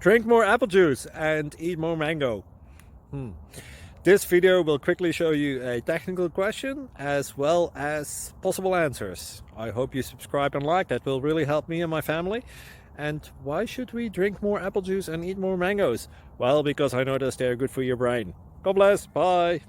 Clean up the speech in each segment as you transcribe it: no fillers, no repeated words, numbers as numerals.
Drink more apple juice and eat more mango. This video will quickly show you a technical question as well as possible answers. I hope you subscribe and like, that will really help me and my family. And why should we drink more apple juice and eat more mangoes? Well, because I noticed they're good for your brain. God bless, bye.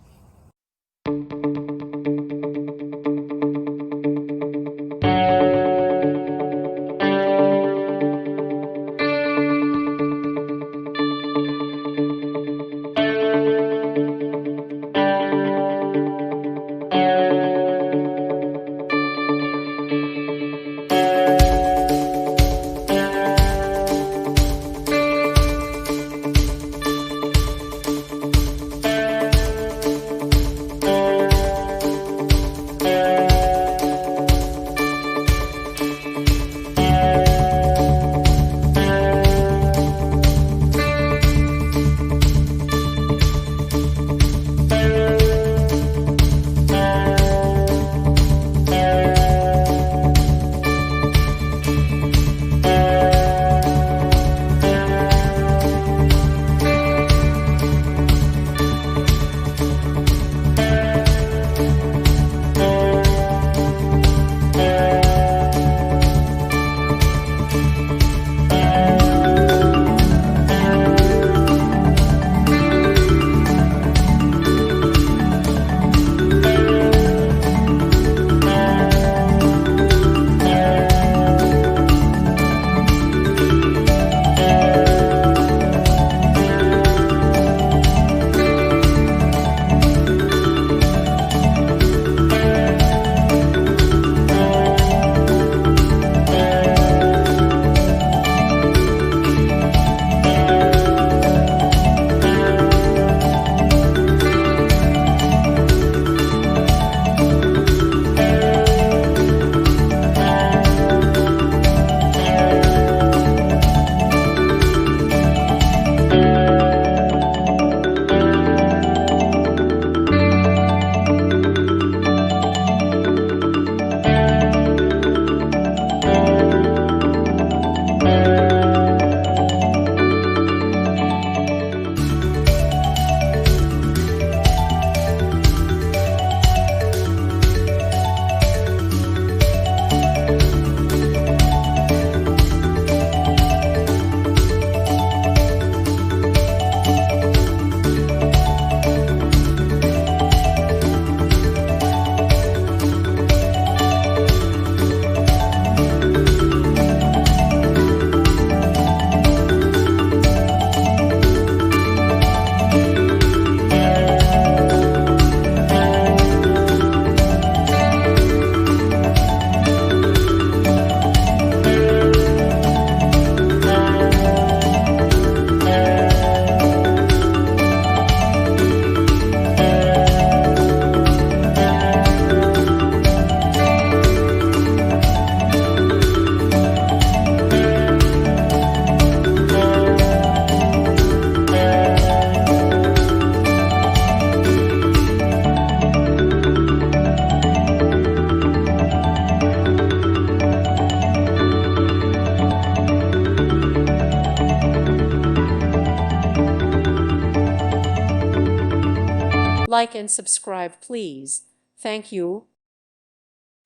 Like and subscribe, please. Thank you.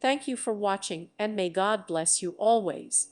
Thank you for watching, and may God bless you always.